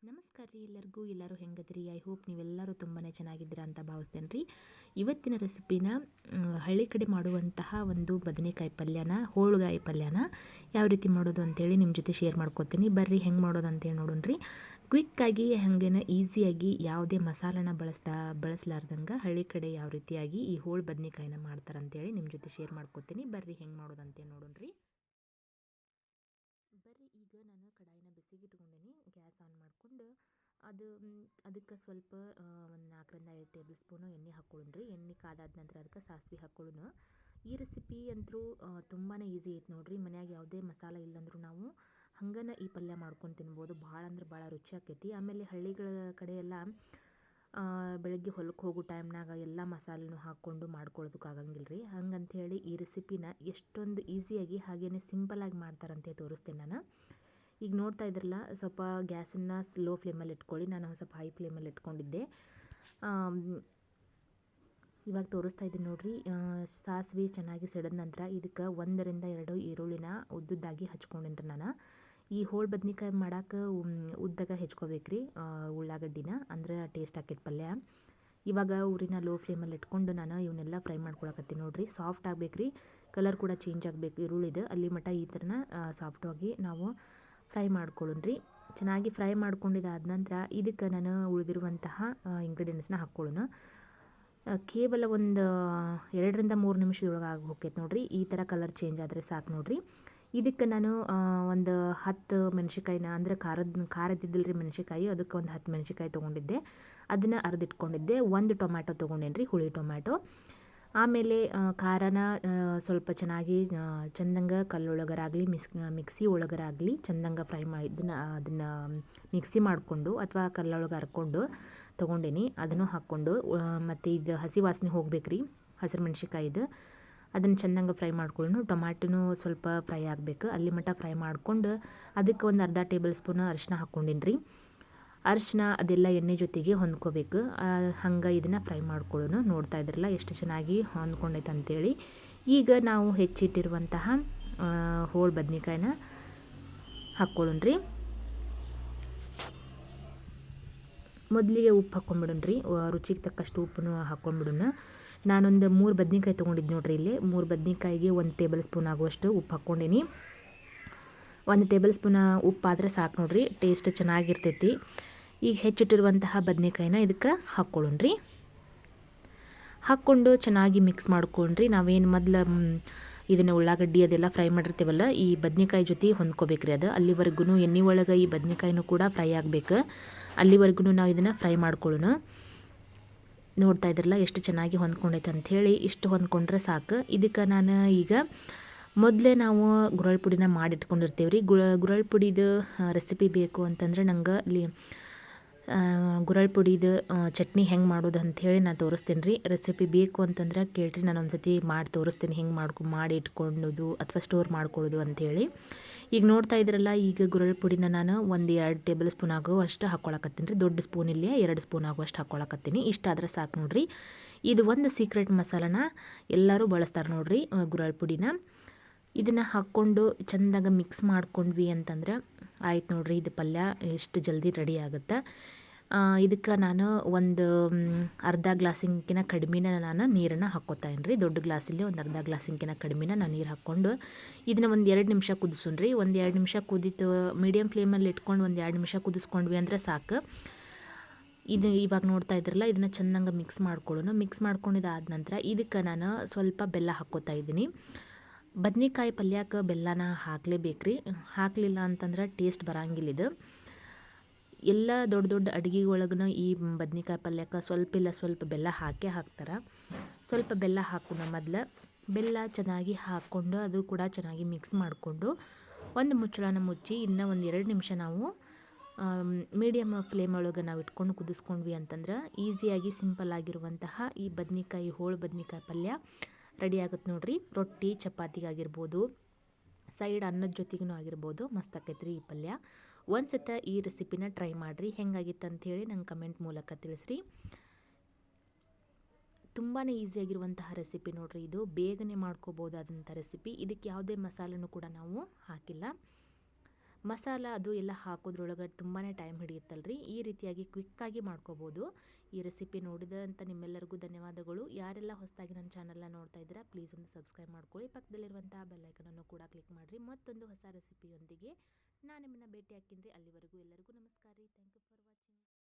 ನಮಸ್ಕಾರ ರೀ ಎಲ್ಲರೂ ಹೆಂಗದ್ರಿ. ಐ ಹೋಪ್ ನೀವೆಲ್ಲರೂ ತುಂಬಾ ಚೆನ್ನಾಗಿದ್ದೀರಾ ಅಂತ ಭಾವಿಸ್ತೇನೆ ರೀ. ಇವತ್ತಿನ ರೆಸಿಪಿನ ಹಳ್ಳಿ ಕಡೆ ಮಾಡುವಂತಹ ಒಂದು ಬದನೆಕಾಯಿ ಪಲ್ಯನ, ಹೋಳುಗಾಯಿ ಪಲ್ಯನ ಯಾವ ರೀತಿ ಮಾಡೋದು ಅಂತೇಳಿ ನಿಮ್ಮ ಜೊತೆ ಶೇರ್ ಮಾಡ್ಕೋತೀನಿ. ಬರ್ರಿ ಹೆಂಗೆ ಮಾಡೋದು ಅಂತೇಳಿ ನೋಡೋಣ ರೀ. ಕ್ವಿಕ್ಕಾಗಿ ಹಾಗೇನ ಈಸಿಯಾಗಿ ಯಾವುದೇ ಮಸಾಲನ ಬಳಸಲಾರ್ದಂಗೆ ಹಳ್ಳಿ ಕಡೆ ಯಾವ ರೀತಿಯಾಗಿ ಈ ಹೋಳು ಬದನೆಕಾಯಿನ ಮಾಡ್ತಾರಂತೇಳಿ ನಿಮ್ಮ ಜೊತೆ ಶೇರ್ ಮಾಡ್ಕೋತೀನಿ. ಬರ್ರಿ ಹೆಂಗೆ ಮಾಡೋದು ಅಂತೇಳಿ ನೋಡೋಣ ರೀ. ಬರ್ರಿ ಈಗ ನಾನು ಕಡಾಯಿನ ಬಿಸಿಗೆ ಇಟ್ಕೊಂಡೇನಿ. ಗ್ಯಾಸ್ ಆನ್ ಮಾಡಿಕೊಂಡು ಅದಕ್ಕೆ ಸ್ವಲ್ಪ ಒಂದು 4ರಿಂದ 5 ಟೇಬಲ್ ಸ್ಪೂನು ಎಣ್ಣೆ ಹಾಕ್ಕೊಳ್ಳೋಣ್ರಿ. ಎಣ್ಣೆ ಕಾದಾದ ನಂತರ ಅದಕ್ಕೆ ಸಾಸಿವೆ ಹಾಕ್ಕೊಳ್ಳೋಣ. ಈ ರೆಸಿಪಿ ಅಂತೂ ತುಂಬಾ ಈಸಿ ಐತೆ ನೋಡ್ರಿ. ಮನ್ಯಾಗ ಯಾವುದೇ ಮಸಾಲ ಇಲ್ಲಂದ್ರೂ ನಾವು ಹಂಗನ ಈ ಪಲ್ಯ ಮಾಡ್ಕೊಂಡು ತಿನ್ಬೋದು. ಭಾಳ ಅಂದ್ರೆ ಭಾಳ ರುಚಿ ಆಕೈತಿ. ಆಮೇಲೆ ಹಳ್ಳಿಗಳ ಕಡೆ ಎಲ್ಲ ಬೆಳಗ್ಗೆ ಹೊಲಕ್ಕೆ ಹೋಗೋ ಟೈಮ್ನಾಗ ಎಲ್ಲ ಮಸಾಲೆನೂ ಹಾಕ್ಕೊಂಡು ಮಾಡ್ಕೊಳ್ಳೋದಕ್ಕೆ ಆಗಂಗಿಲ್ಲ ರೀ. ಹಂಗಂಥೇಳಿ ಈ ರೆಸಿಪಿನ ಎಷ್ಟೊಂದು ಈಸಿಯಾಗಿ ಹಾಗೇ ಸಿಂಪಲಾಗಿ ಮಾಡ್ತಾರಂತೆ ತೋರಿಸ್ತೇನೆ ನಾನು. ಈಗ ನೋಡ್ತಾ ಇದ್ರಲ್ಲ, ಸ್ವಲ್ಪ ಗ್ಯಾಸನ್ನು ಸ್ಲೋ ಫ್ಲೇಮಲ್ಲಿ ಇಟ್ಕೊಳ್ಳಿ. ನಾನು ಸ್ವಲ್ಪ ಹೈ ಫ್ಲೇಮಲ್ಲಿ ಇಟ್ಕೊಂಡಿದ್ದೆ. ಇವಾಗ ತೋರಿಸ್ತಾ ಇದ್ದೀನಿ ನೋಡಿರಿ. ಸಾಸಿವೆ ಚೆನ್ನಾಗಿ ಸಿಡಿದ ನಂತರ ಇದಕ್ಕೆ 1ರಿಂದ 2 ಈರುಳ್ಳಿನ ಉದ್ದುದ್ದಾಗಿ ಹಚ್ಕೊಂಡಿನ್ರಿ ನಾನು. ಈ ಹೋಳು ಬದ್ನಿಕಾಯಿ ಮಾಡೋಕೆ ಉದ್ದಾಗ ಹೆಚ್ಕೋಬೇಕ್ರಿ ಉಳ್ಳಾಗಡ್ಡಿನ, ಅಂದ್ರೆ ಟೇಸ್ಟ್ ಆಕೈತೆ ಪಲ್ಯ. ಇವಾಗ ಊರಿನ ಲೋ ಫ್ಲೇಮಲ್ಲಿ ಇಟ್ಕೊಂಡು ನಾನು ಇವನ್ನೆಲ್ಲ ಫ್ರೈ ಮಾಡ್ಕೊಳಕತ್ತೀನಿ ನೋಡಿರಿ. ಸಾಫ್ಟ್ ಆಗಬೇಕ್ರಿ, ಕಲರ್ ಕೂಡ ಚೇಂಜ್ ಆಗಬೇಕು ಈರುಳ್ಳಿದು. ಅಲ್ಲಿ ಮಟ್ಟ ಈ ಥರನ ಸಾಫ್ಟಾಗಿ ನಾವು ಫ್ರೈ ಮಾಡ್ಕೊಳ್ಳೋಣ್ರಿ. ಚೆನ್ನಾಗಿ ಫ್ರೈ ಮಾಡ್ಕೊಂಡಿದ್ದಾದ ನಂತರ ಇದಕ್ಕೆ ನಾನು ಉಳಿದಿರುವಂತಹ ಇಂಗ್ರೀಡಿಯೆಂಟ್ಸ್ನ ಹಾಕ್ಕೊಳ್ಳೋಣ. ಕೇವಲ ಒಂದು 2ರಿಂದ 3 ನಿಮಿಷದೊಳಗೆ ಆಗಿ ಹೋಗ್ತೈತೆ ನೋಡಿರಿ. ಈ ಥರ ಕಲರ್ ಚೇಂಜ್ ಆದರೆ ಸಾಕು ನೋಡಿರಿ. ಇದಕ್ಕೆ ನಾನು ಒಂದು 10 ಮೆಣಸಿಕಾಯಿನ, ಅಂದರೆ ಖಾರದಿದ್ದಿಲ್ಲ ರೀ ಮೆಣಸಿಕಾಯಿ, ಅದಕ್ಕೆ ಒಂದು 10 ಮೆಣಸಿಕಾಯಿ ತೊಗೊಂಡಿದ್ದೆ. ಅದನ್ನು ಅರ್ದಿಟ್ಕೊಂಡಿದ್ದೆ. 1 ಟೊಮ್ಯಾಟೊ ತೊಗೊಂಡೇನಿ ರೀ, ಹುಳಿ ಟೊಮ್ಯಾಟೊ. ಆಮೇಲೆ ಖಾರನ ಸ್ವಲ್ಪ ಚೆನ್ನಾಗಿ ಚಂದಂಗೆ ಕಲ್ಲೊಳಗರಾಗಲಿ ಮಿಕ್ಸಿ ಒಳಗರಾಗಲಿ ಚಂದಂಗೆ ಫ್ರೈ ಮಾಡಿ ಅದನ್ನು ಮಿಕ್ಸಿ ಮಾಡಿಕೊಂಡು ಅಥವಾ ಕಲ್ಲೊಳಗೆ ಹರ್ಕೊಂಡು ತೊಗೊಂಡೇನಿ. ಅದನ್ನು ಹಾಕ್ಕೊಂಡು ಮತ್ತು ಇದು ಹಸಿ ವಾಸನೆ ಹೋಗ್ಬೇಕ್ರಿ ಹಸಿರು ಮೆಣ್ಸಿಕಾಯಿದು. ಅದನ್ನು ಚೆಂದಂಗೆ ಫ್ರೈ ಮಾಡ್ಕೊಳ್ಳೋಣ. ಟೊಮ್ಯಾಟೊನೂ ಸ್ವಲ್ಪ ಫ್ರೈ ಆಗಬೇಕು, ಅಲ್ಲಿ ಮಟ್ಟ ಫ್ರೈ ಮಾಡ್ಕೊಂಡು ಅದಕ್ಕೆ ಒಂದು ಅರ್ಧ ಟೇಬಲ್ ಸ್ಪೂನ್ ಅರಿಶಿನ ಹಾಕ್ಕೊಂಡಿನಿ ರೀ. ಅರಿಶಿನ ಅದೆಲ್ಲ ಎಣ್ಣೆ ಜೊತೆಗೆ ಹೊಂದ್ಕೋಬೇಕು. ಹಂಗೆ ಇದನ್ನು ಫ್ರೈ ಮಾಡ್ಕೊಳ್ಳೋಣ. ನೋಡ್ತಾ ಇದ್ರಲ್ಲ ಎಷ್ಟು ಚೆನ್ನಾಗಿ ಹೊಂದ್ಕೊಂಡೈತೆ ಅಂತೇಳಿ. ಈಗ ನಾವು ಹೆಚ್ಚಿಟ್ಟಿರುವಂತಹ ಹೋಳು ಬದ್ನಿಕಾಯಿನ ಹಾಕ್ಕೊಳ್ಳೋಣ್ರಿ. ಮೊದಲಿಗೆ ಉಪ್ಪು ಹಾಕ್ಕೊಂಡ್ಬಿಡೋಣ್ರಿ. ರುಚಿಗೆ ತಕ್ಕಷ್ಟು ಉಪ್ಪನ್ನು ಹಾಕ್ಕೊಂಡ್ಬಿಡೋಣ. ನಾನೊಂದು 3 ಬದ್ನಿಕಾಯಿ ತೊಗೊಂಡಿದ್ದು ನೋಡ್ರಿ. ಇಲ್ಲಿ 3 ಬದ್ನಿಕಾಯಿಗೆ 1 ಟೇಬಲ್ ಸ್ಪೂನ್ ಆಗುವಷ್ಟು ಉಪ್ಪು ಹಾಕ್ಕೊಂಡೀನಿ. 1 ಟೇಬಲ್ ಸ್ಪೂನ್ ಉಪ್ಪಾದರೆ ಸಾಕು ನೋಡ್ರಿ, ಟೇಸ್ಟ್ ಚೆನ್ನಾಗಿರ್ತೈತಿ. ಈಗ ಹೆಚ್ಚಿಟ್ಟಿರುವಂತಹ ಬದ್ನೆಕಾಯಿನ ಇದಕ್ಕೆ ಹಾಕ್ಕೊಳ್ಳೋಣ್ರಿ. ಹಾಕ್ಕೊಂಡು ಚೆನ್ನಾಗಿ ಮಿಕ್ಸ್ ಮಾಡ್ಕೊಂಡ್ರಿ. ನಾವೇನು ಮೊದಲು ಇದನ್ನು ಉಳ್ಳಾಗಡ್ಡಿ ಅದೆಲ್ಲ ಫ್ರೈ ಮಾಡಿರ್ತೀವಲ್ಲ, ಈ ಬದ್ನೆಕಾಯಿ ಜೊತೆ ಹೊಂದ್ಕೋಬೇಕ್ರಿ ಅದು. ಅಲ್ಲಿವರೆಗೂ ಎಣ್ಣೆ ಒಳಗೆ ಈ ಬದ್ನೆಕಾಯಿನೂ ಕೂಡ ಫ್ರೈ ಆಗಬೇಕು. ಅಲ್ಲಿವರೆಗೂ ನಾವು ಇದನ್ನು ಫ್ರೈ ಮಾಡ್ಕೊಳ್ಳೋಣ. ನೋಡ್ತಾ ಇದ್ರಲ್ಲ ಎಷ್ಟು ಚೆನ್ನಾಗಿ ಹೊಂದ್ಕೊಂಡೈತೆ ಅಂಥೇಳಿ. ಇಷ್ಟು ಹೊಂದ್ಕೊಂಡ್ರೆ ಸಾಕು. ಇದಕ್ಕೆ ನಾನು ಈಗ ಮೊದಲೇ ನಾವು ಗುರಳ್ ಪುಡಿನ ಮಾಡಿಟ್ಕೊಂಡಿರ್ತೀವಿ ರೀ. ಗುರಳ್ ಪುಡಿದು ರೆಸಿಪಿ ಬೇಕು ಅಂತಂದರೆ ನಂಗೆ ಅಲ್ಲಿ ಗುರಳ್ ಪುಡಿದು ಚಟ್ನಿ ಹೆಂಗೆ ಮಾಡೋದು ಅಂಥೇಳಿ ನಾನು ತೋರಿಸ್ತೀನಿ ರೀ. ರೆಸಿಪಿ ಬೇಕು ಅಂತಂದ್ರೆ ಕೇಳ್ರಿ, ನಾನು ಒಂದು ಸತಿ ಮಾಡಿ ತೋರಿಸ್ತೀನಿ ಹೆಂಗೆ ಮಾಡಿ ಇಟ್ಕೊಳ್ಳೋದು ಅಥವಾ ಸ್ಟೋರ್ ಮಾಡ್ಕೊಳ್ಳೋದು ಅಂಥೇಳಿ. ಈಗ ನೋಡ್ತಾ ಇದ್ರಲ್ಲ, ಈಗ ಗುರಳ್ ಪುಡಿನ ನಾನು 1-2 ಟೇಬಲ್ ಸ್ಪೂನ್ ಆಗುವಷ್ಟು ಹಾಕ್ಕೊಳಕತ್ತೀನಿ ರೀ. ದೊಡ್ಡ ಸ್ಪೂನ್ ಇಲ್ಲಿ 2 ಸ್ಪೂನ್ ಆಗುವಷ್ಟು ಹಾಕ್ಕೊಳಕತ್ತೀನಿ. ಇಷ್ಟಾದರೆ ಸಾಕು ನೋಡ್ರಿ. ಇದು ಒಂದು ಸೀಕ್ರೆಟ್ ಮಸಾಲನ ಎಲ್ಲರೂ ಬಳಸ್ತಾರೆ ನೋಡ್ರಿ, ಗುರಳ್ ಪುಡಿನ. ಇದನ್ನು ಹಾಕ್ಕೊಂಡು ಚೆಂದಾಗ ಮಿಕ್ಸ್ ಮಾಡ್ಕೊಂಡ್ವಿ ಅಂತಂದ್ರೆ ಆಯ್ತು ನೋಡ್ರಿ, ಇದು ಪಲ್ಯ ಎಷ್ಟು ಜಲ್ದಿ ರೆಡಿ ಆಗುತ್ತೆ. ಇದಕ್ಕೆ ನಾನು ಒಂದು ಅರ್ಧ ಗ್ಲಾಸಿಂಕಿನ ಕಡಿಮೆನ ನಾನು ನೀರನ್ನು ಹಾಕ್ಕೊತಾಯಿನಿ ರೀ. ದೊಡ್ಡ ಗ್ಲಾಸಲ್ಲಿ ಒಂದು ಅರ್ಧ ಗ್ಲಾಸಿಂಕಿನ ಕಡಿಮೆನ ನಾನು ನೀರು ಹಾಕ್ಕೊಂಡು ಇದನ್ನು ಒಂದು 2 ನಿಮಿಷ ಕುದಿಸೋಣ್ರಿ. 1-2 ನಿಮಿಷ ಕುದೀತು ಮೀಡಿಯಮ್ ಫ್ಲೇಮಲ್ಲಿ ಇಟ್ಕೊಂಡು 1-2 ನಿಮಿಷ ಕುದಿಸ್ಕೊಂಡ್ವಿ ಅಂದರೆ ಸಾಕು. ಇದು ಇವಾಗ ನೋಡ್ತಾ ಇದ್ರಲ್ಲ, ಇದನ್ನು ಚೆಂದಂಗೆ ಮಿಕ್ಸ್ ಮಾಡ್ಕೊಳ್ಳೋಣ. ಮಿಕ್ಸ್ ಮಾಡ್ಕೊಂಡಿದ್ದಾದ ನಂತರ ಇದಕ್ಕೆ ನಾನು ಸ್ವಲ್ಪ ಬೆಲ್ಲ ಹಾಕ್ಕೋತಾ ಇದ್ದೀನಿ. ಬದ್ನಿಕಾಯಿ ಪಲ್ಯಕ್ಕೆ ಬೆಲ್ಲನ ಹಾಕಲೇಬೇಕ್ರಿ. ಹಾಕಲಿಲ್ಲ ಅಂತಂದ್ರೆ ಟೇಸ್ಟ್ ಬರಂಗಿಲ್ಲ ಇದು. ಎಲ್ಲ ದೊಡ್ಡ ದೊಡ್ಡ ಅಡುಗೆ ಒಳಗೂ ಈ ಬದ್ನಿಕಾಯಿ ಪಲ್ಯಕ್ಕೆ ಸ್ವಲ್ಪ ಬೆಲ್ಲ ಹಾಕ್ತಾರೆ. ಸ್ವಲ್ಪ ಬೆಲ್ಲ ಹಾಕೋಣ ಮೊದಲು. ಬೆಲ್ಲ ಚೆನ್ನಾಗಿ ಹಾಕ್ಕೊಂಡು ಅದು ಕೂಡ ಚೆನ್ನಾಗಿ ಮಿಕ್ಸ್ ಮಾಡಿಕೊಂಡು ಒಂದು ಮುಚ್ಚಳನ ಮುಚ್ಚಿ ಇನ್ನೂ 1-2 ನಿಮಿಷ ನಾವು ಮೀಡಿಯಮ್ ಫ್ಲೇಮ್ ಒಳಗೆ ನಾವು ಇಟ್ಕೊಂಡು ಕುದಿಸ್ಕೊಂಡ್ವಿ ಅಂತಂದ್ರೆ ಈಸಿಯಾಗಿ ಸಿಂಪಲ್ ಆಗಿರುವಂತಹ ಈ ಹೋಳು ಬದ್ನಿಕಾಯಿ ಪಲ್ಯ ರೆಡಿ ಆಗುತ್ತೆ ನೋಡ್ರಿ. ರೊಟ್ಟಿ ಚಪಾತಿಗಾಗಿರ್ಬೋದು, ಸೈಡ್ ಅನ್ನದ ಜೊತೆಗೂ ಆಗಿರ್ಬೋದು, ಮಸ್ತ್ ಆಕೈತೆ ರೀ ಈ ಪಲ್ಯ. ಒಂದು ಸತ ಈ ರೆಸಿಪಿನ ಟ್ರೈ ಮಾಡಿರಿ. ಹೆಂಗಾಗಿತ್ತು ಅಂಥೇಳಿ ನಂಗೆ ಕಮೆಂಟ್ ಮೂಲಕ ತಿಳಿಸ್ರಿ. ತುಂಬಾ ಈಸಿಯಾಗಿರುವಂತಹ ರೆಸಿಪಿ ನೋಡ್ರಿ. ಇದು ಬೇಗನೆ ಮಾಡ್ಕೋಬೋದಾದಂಥ ರೆಸಿಪಿ. ಇದಕ್ಕೆ ಯಾವುದೇ ಮಸಾಲೆನೂ ಕೂಡ ನಾವು ಹಾಕಿಲ್ಲ. ಮಸಾಲ ಅದು ಎಲ್ಲ ಹಾಕೋದ್ರೊಳಗೆ ತುಂಬಾ ಟೈಮ್ ಹಿಡಿಯುತ್ತಲ್ರಿ. ಈ ರೀತಿಯಾಗಿ ಕ್ವಿಕ್ಕಾಗಿ ಮಾಡ್ಕೋಬೋದು. ಈ ರೆಸಿಪಿ ನೋಡಿದಂಥ ನಿಮ್ಮೆಲ್ಲರಿಗೂ ಧನ್ಯವಾದಗಳು. ಯಾರೆಲ್ಲ ಹೊಸದಾಗಿ ನನ್ನ ಚಾನಲ್ನ ನೋಡ್ತಾ ಇದ್ದೀರಾ ಪ್ಲೀಸ್ ಒಂದು ಸಬ್ಸ್ಕ್ರೈಬ್ ಮಾಡ್ಕೊಳ್ಳಿ. ಪಕ್ಕದಲ್ಲಿರುವಂಥ ಬೆಲ್ಲೈಕನನ್ನು ಕೂಡ ಕ್ಲಿಕ್ ಮಾಡಿರಿ. ಮತ್ತೊಂದು ಹೊಸ ರೆಸಿಪಿಯೊಂದಿಗೆ ನಾನು ನಿಮ್ಮನ್ನು ಭೇಟಿ ಹಾಕಿನ್ರಿ. ಅಲ್ಲಿವರೆಗೂ ಎಲ್ಲರಿಗೂ ನಮಸ್ಕಾರ ರೀ. Thank you for watching.